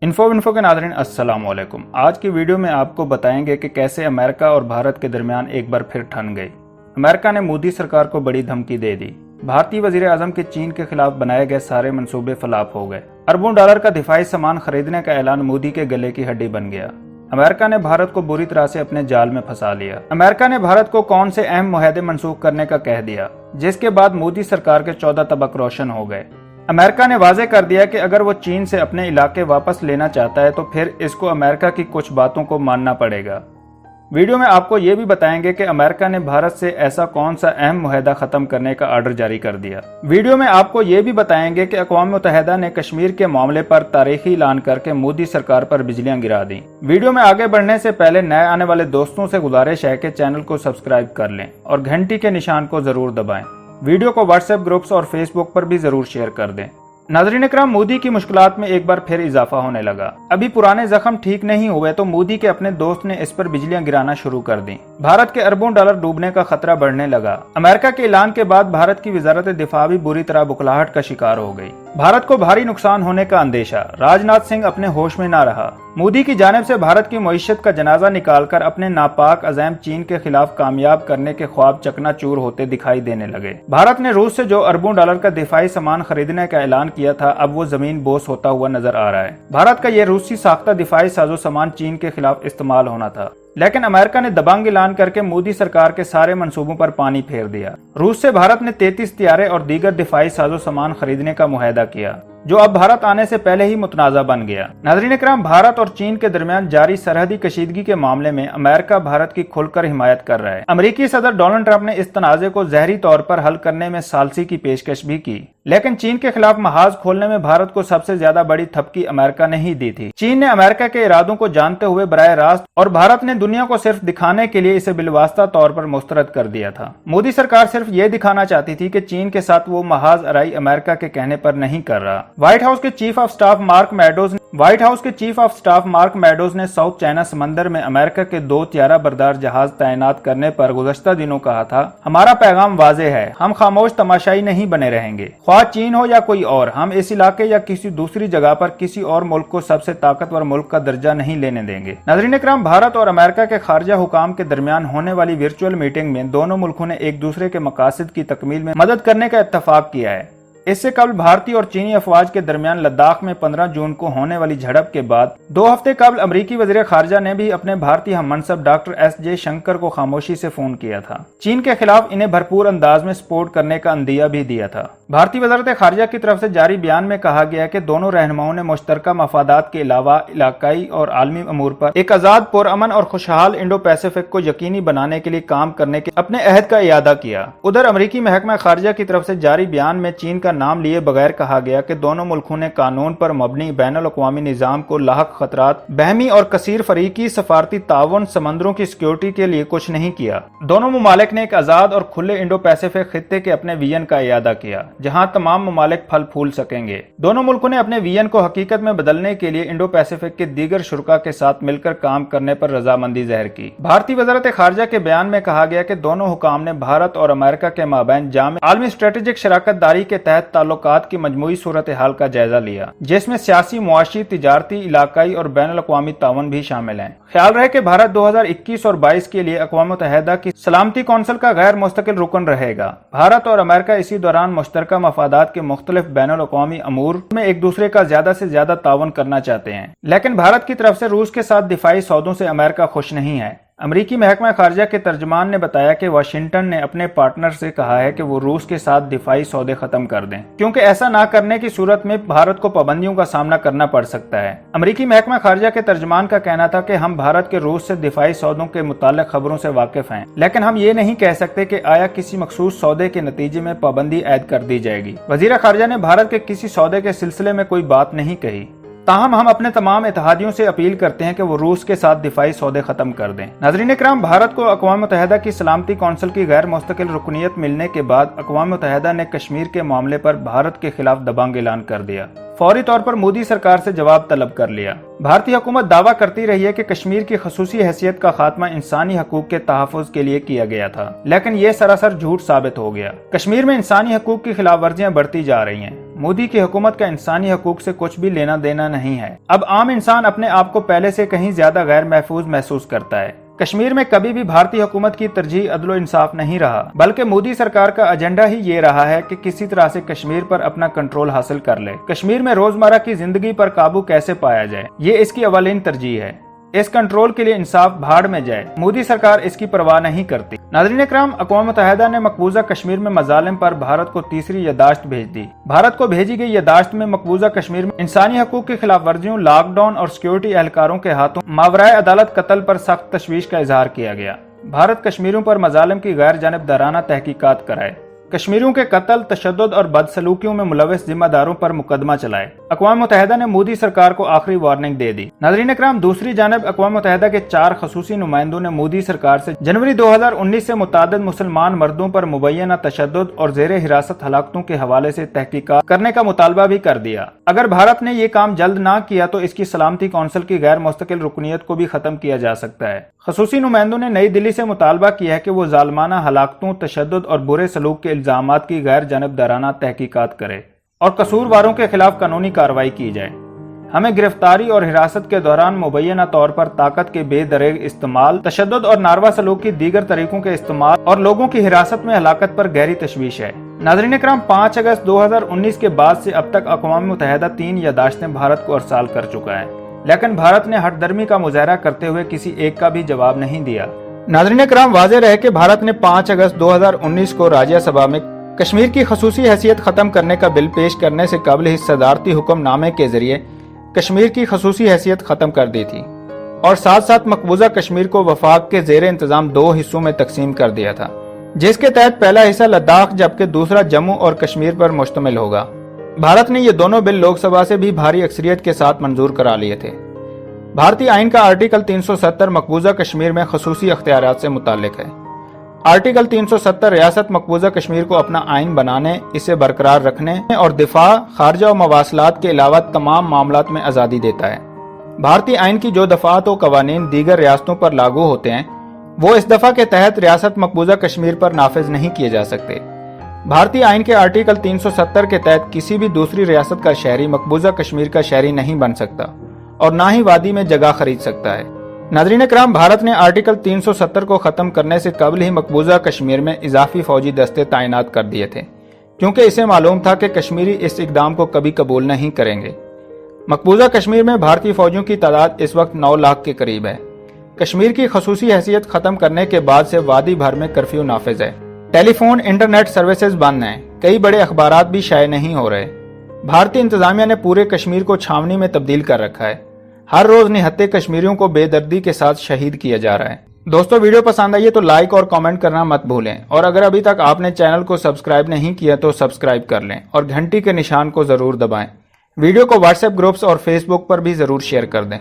Info के नाज़रीन अस्सलाम वालेकुम। आज की वीडियो में आपको बताएंगे कि कैसे अमेरिका और भारत के दरमियान एक बार फिर ठन गई। अमेरिका ने मोदी सरकार को बड़ी धमकी दे दी। भारतीय वजीर आजम के चीन के खिलाफ बनाए गए सारे मंसूबे फलाप हो गए। अरबों डॉलर का दिफाई सामान खरीदने का ऐलान मोदी के गले की हड्डी बन गया। अमेरिका ने भारत को बुरी तरह से अपने जाल में फंसा लिया। अमेरिका ने भारत को कौन से अहम मुआहदे मंसूख करने का कह दिया, जिसके बाद मोदी सरकार के 14 तबक रोशन हो गए। अमेरिका ने वाजे कर दिया कि अगर वो चीन से अपने इलाके वापस लेना चाहता है तो फिर इसको अमेरिका की कुछ बातों को मानना पड़ेगा। वीडियो में आपको ये भी बताएंगे कि अमेरिका ने भारत से ऐसा कौन सा अहम मुआहदा खत्म करने का आर्डर जारी कर दिया। वीडियो में आपको ये भी बताएंगे कि अक़वाम मुत्तहिदा ने कश्मीर के मामले पर तारीखी ऐलान करके मोदी सरकार पर बिजलियां गिरा दी। वीडियो में आगे बढ़ने से पहले नए आने वाले दोस्तों से गुजारिश है कि चैनल को सब्सक्राइब कर लें और घंटी के निशान को जरूर दबाएं। वीडियो को व्हाट्सएप ग्रुप्स और फेसबुक पर भी जरूर शेयर कर दें। नाज़रीन इकराम, मोदी की मुश्किलात में एक बार फिर इजाफा होने लगा। अभी पुराने जख्म ठीक नहीं हुए तो मोदी के अपने दोस्त ने इस पर बिजलियां गिराना शुरू कर दी। भारत के अरबों डॉलर डूबने का खतरा बढ़ने लगा। अमेरिका के ऐलान के बाद भारत की वजारत दिफा भी बुरी तरह बुखलाहट का शिकार हो गई। भारत को भारी नुकसान होने का अंदेशा। राजनाथ सिंह अपने होश में न रहा। मोदी की जानिब से भारत की मईशत का जनाजा निकालकर अपने नापाक अज़ैम चीन के खिलाफ कामयाब करने के ख्वाब चकनाचूर होते दिखाई देने लगे। भारत ने रूस से जो अरबों डॉलर का दिफाई सामान खरीदने का ऐलान किया था, अब वो जमीन बोस होता हुआ नजर आ रहा है। भारत का ये रूसी साख्ता दिफाई साजो सामान चीन के खिलाफ इस्तेमाल होना था, लेकिन अमेरिका ने दबंग ऐलान करके मोदी सरकार के सारे मंसूबों पर पानी फेर दिया। रूस से भारत ने 33 तियारे और दीगर दिफाई साजो सामान खरीदने का मुआहदा किया, जो अब भारत आने से पहले ही मुतनाज़ा बन गया। नाज़रीन इकराम, भारत और चीन के दरमियान जारी सरहदी कशीदगी के मामले में अमेरिका भारत की खुलकर हिमायत कर रहा है। अमेरिकी सदर डोनाल्ड ट्रंप ने इस तनाज़े को जहरी तौर पर हल करने में सालसी की पेशकश भी की, लेकिन चीन के खिलाफ महाज खोलने में भारत को सबसे ज्यादा बड़ी थपकी अमेरिका ने ही दी थी। चीन ने अमेरिका के इरादों को जानते हुए बराह रास्त और भारत ने दुनिया को सिर्फ दिखाने के लिए इसे बिलवास्ता तौर पर मुस्तरद कर दिया था। मोदी सरकार सिर्फ ये दिखाना चाहती थी कि चीन के साथ वो महाज अराई अमेरिका के कहने पर नहीं कर रहा। व्हाइट हाउस के chief of staff mark meadows ने साउथ चाइना समंदर में अमेरिका के 2 त्यारा बरदार जहाज तैनात करने पर गुज़श्ता दिनों कहा था, हमारा पैगाम वाज़ेह है, हम खामोश तमाशाई नहीं बने रहेंगे। ख्वाह चीन हो या कोई और, हम इस इलाके या किसी दूसरी जगह पर किसी और मुल्क को सबसे ताकतवर मुल्क का दर्जा नहीं लेने देंगे। नाज़रीन इकराम, भारत और अमेरिका के खारजा हुकाम के दरमियान होने वाली वर्चुअल मीटिंग में दोनों मुल्कों ने एक दूसरे के मकासद की तकमील में मदद करने का इत्तफाक किया है। इससे कबल भारतीय और चीनी अफवाज के दरमियान लद्दाख में 15 जून को होने वाली झड़प के बाद 2 हफ्ते कबल अमरीकी वज़ीर खारजा ने भी अपने भारतीय हममनसब डॉक्टर एस जयशंकर को खामोशी से फोन किया था। चीन के खिलाफ इन्हें भरपूर अंदाज में सपोर्ट करने का अंदिया भी दिया था। भारतीय वज़ारत खारजा की तरफ से जारी बयान में कहा गया है कि दोनों रहनुमाओं ने मुश्तरका मफादात के अलावा इलाकाई और आलमी अमूर पर एक आज़ाद, पुरअमन और खुशहाल इंडो पैसिफिक को यकीनी बनाने के लिए काम करने के अपने अहद का इयादा किया। उधर अमरीकी महकमा खारजा की तरफ से जारी बयान में चीन का नाम लिए बगैर कहा गया कि दोनों मुल्कों ने कानून पर मबनी बैनुल अक़वामी निज़ाम को लाहक खतरात, बहमी और कसीर फरीकी सफारती ताउन, समंदरों की सिक्योरिटी के लिए कुछ नहीं किया। दोनों ममालिक ने एक आज़ाद और खुले इंडो पैसिफिक खित्ते के अपने विजन का इयादा किया, जहां तमाम ममालिक फल फूल सकेंगे। दोनों मुल्कों ने अपने विजन को हकीकत में बदलने के लिए इंडो पैसिफिक के दीगर शुरका के साथ मिलकर काम करने पर रजामंदी ज़ाहिर की। भारतीय वज़ारत खारजा के बयान में कहा गया कि दोनों हुकाम ने भारत और अमेरिका के माबैन जामे आलमी स्ट्रेटेजिक शराकत दारी के तहत ताल्लुकात की मजमूई सूरत हाल का जायजा लिया, जिसमें सियासी, मुआशी, तिजारती, इलाकाई और बैनुल अक़वामी ताउन भी शामिल हैं। ख्याल रहे कि भारत 2021 और 22 के लिए अक़वाम मुत्तहिदा की सलामती कौंसिल का गैर मुस्तकिल रुकन रहेगा। भारत और अमेरिका इसी दौरान मुश्तरका मफादात के मुख्तलिफ बैनुल अक़वामी अमूर में एक दूसरे का ज्यादा से ज्यादा ताउन करना चाहते हैं, लेकिन भारत की तरफ से रूस के साथ दिफाई सौदों से अमेरिका खुश नहीं है। अमरीकी महकमा खारजा के तर्जमान ने बताया कि वाशिंगटन ने अपने पार्टनर से कहा है कि वो रूस के साथ दिफाई सौदे खत्म कर दें, क्योंकि ऐसा ना करने की सूरत में भारत को पाबंदियों का सामना करना पड़ सकता है। अमरीकी महकमा खारजा के तर्जमान का कहना था कि हम भारत के रूस से दिफाई सौदों के मुताल्लिक खबरों से वाकिफ हैं, लेकिन हम ये नहीं कह सकते कि आया किसी मखसूस सौदे के नतीजे में पाबंदी ऐद कर दी जाएगी। वज़ीर खारजा ने भारत के किसी सौदे के सिलसिले में कोई बात नहीं कही। ताहम हम अपने तमाम इत्तेहादियों से अपील करते हैं कि वो रूस के साथ दिफाई सौदे खत्म कर दें। नाज़रीन इकराम, भारत को अक़वाम मुत्तहिदा की सलामती कौंसिल की गैर मुस्तकिल रुकनीत मिलने के बाद अक़वाम मुत्तहिदा ने कश्मीर के मामले पर भारत के खिलाफ दबंग ऐलान कर दिया। फौरी तौर पर मोदी सरकार से जवाब तलब कर लिया। भारतीय हुकूमत दावा करती रही है कि कश्मीर की खसूसी हैसियत का खात्मा इंसानी हकूक के तहफ़्फ़ुज़ के लिए किया गया था, लेकिन ये सरासर झूठ साबित हो गया। कश्मीर में इंसानी हकूक की खिलाफ वर्जियां बढ़ती जा रही हैं। मोदी की हुकूमत का इंसानी हकूक से कुछ भी लेना देना नहीं है। अब आम इंसान अपने आप को पहले से कहीं ज्यादा गैर महफूज महसूस करता है। कश्मीर में कभी भी भारतीय हुकूमत की तरजीह अदलो इंसाफ नहीं रहा, बल्कि मोदी सरकार का एजेंडा ही ये रहा है कि किसी तरह से कश्मीर पर अपना कंट्रोल हासिल कर ले। कश्मीर में रोजमर्रा की जिंदगी पर काबू कैसे पाया जाए, ये इसकी अवलीन तरजीह है। इस कंट्रोल के लिए इंसाफ भाड़ में जाए, मोदी सरकार इसकी परवाह नहीं करती। नाज़रीन इकराम, अक़वाम मुत्तहिदा ने मकबूजा कश्मीर में मज़ालिम पर भारत को तीसरी यादाश्त भेज दी। भारत को भेजी गई यादाश्त में मकबूजा कश्मीर में इंसानी हकूक की खिलाफ वर्जियों, लॉकडाउन और सिक्योरिटी एहलकारों के हाथों मावराए अदालत कत्ल पर सख्त तशवीश का इजहार किया गया। भारत कश्मीरियों पर मज़ालिम की गैर जानिबदाराना तहकीकात कराए, कश्मीरियों के कत्ल, तशद्दुद और बदसलूकियों में मुलविस जिम्मेदारों पर मुकदमा चलाए। अक़वाम मुत्तहिदा ने मोदी सरकार को आखिरी वार्निंग दे दी। नाज़रीन इकराम, दूसरी जानब अक़वाम मुत्तहिदा के 4 खसूसी नुमाइंदों ने मोदी सरकार से जनवरी 2019 से मुतादिद मुसलमान मर्दों पर मुबैना तशद्दुद और ज़ेर हिरासत हलाकतों के हवाले से तहकीकात करने का मुतालबा भी कर दिया। अगर भारत ने ये काम जल्द ना किया तो इसकी सलामती कौंसिल की गैर मुस्तकिल रुकनीत को भी खत्म किया जा सकता है। खसूसी नुमाइंदों ने नई दिल्ली से मुतालबा किया है कि वो जालमाना हलाकतों, तशद्दुद और बुरे सलूक के इल्जामात की गैर जानिबदाराना तहकीकात करे और कसूरवारों के खिलाफ कानूनी कार्रवाई की जाए। हमें गिरफ्तारी और हिरासत के दौरान मुबैना तौर पर ताकत के बेदरेग इस्तेमाल, तशद्दुद और नारवा सलूक की दीगर तरीकों के इस्तेमाल और लोगों की हिरासत में हलाकत पर गहरी तशवीश है। नाज़रीन इकराम, 5 अगस्त 2019 के बाद से अब तक अक़वाम मुत्तहिदा 3 यादाश्तें भारत को अरसाल कर चुका है, लेकिन भारत ने हठधर्मी का मुजाहरा करते हुए किसी एक का भी जवाब नहीं दिया। नाज़रीन इकराम, वाज़ेह रहे कि भारत ने 5 अगस्त 2019 को राज्यसभा में कश्मीर की खसूसी हैसियत खत्म करने का बिल पेश करने से कबल ही सदारती हुक्मनामे के जरिए कश्मीर की खसूसी हैसियत खत्म कर दी थी और साथ साथ मकबूजा कश्मीर को वफाक के जेर इंतजाम 2 हिस्सों में तकसीम कर दिया था, जिसके तहत पहला हिस्सा लद्दाख जबकि दूसरा जम्मू और कश्मीर पर मुश्तमिल होगा। भारत ने ये दोनों बिल लोकसभा से भी भारी अक्सरियत के साथ मंजूर करा लिए थे। भारतीय आइन का आर्टिकल 370 मकबूजा कश्मीर में खसूसी अख्तियारात से मुताल्लिक है। आर्टिकल 370 रियासत मकबूजा कश्मीर को अपना आइन बनाने, इसे बरकरार रखने और दिफा, खारजा और मवासलात के अलावा तमाम मामलात में आज़ादी देता है। भारतीय आइन की जो दफात व कवानीन दीगर रियासतों पर लागू होते हैं, वो इस दफा के तहत रियासत मकबूजा कश्मीर पर नाफिज नहीं किए जा सकते। भारतीय आइन के आर्टिकल 370 के तहत किसी भी दूसरी रियासत का शहरी मकबूजा कश्मीर का शहरी नहीं बन सकता और ना ही वादी में जगह खरीद सकता है। नाज़रीन इकराम, भारत ने आर्टिकल 370 को ख़त्म करने से कबल ही मकबूजा कश्मीर में इजाफी फौजी दस्ते तैनात कर दिए थे, क्योंकि इसे मालूम था कि कश्मीरी इस इकदाम को कभी कबूल नहीं करेंगे। मकबूजा कश्मीर में भारतीय फौजियों की तादाद इस वक्त 9 लाख के करीब है। कश्मीर की खसूसी हैसियत ख़त्म करने के बाद से वादी भर में कर्फ्यू नाफिज है। टेलीफोन, इंटरनेट सर्विसेज बंद हैं। कई बड़े अखबारात भी शाये नहीं हो रहे। भारतीय इंतजामिया ने पूरे कश्मीर को छावनी में तब्दील कर रखा है। हर रोज निहत्ते कश्मीरियों को बेदर्दी के साथ शहीद किया जा रहा है। दोस्तों, वीडियो पसंद आई है तो लाइक और कमेंट करना मत भूलें और अगर अभी तक आपने चैनल को सब्सक्राइब नहीं किया तो सब्सक्राइब कर लें और घंटी के निशान को जरूर दबाएं। वीडियो को व्हाट्सएप ग्रुप्स और फेसबुक पर भी जरूर शेयर कर दें।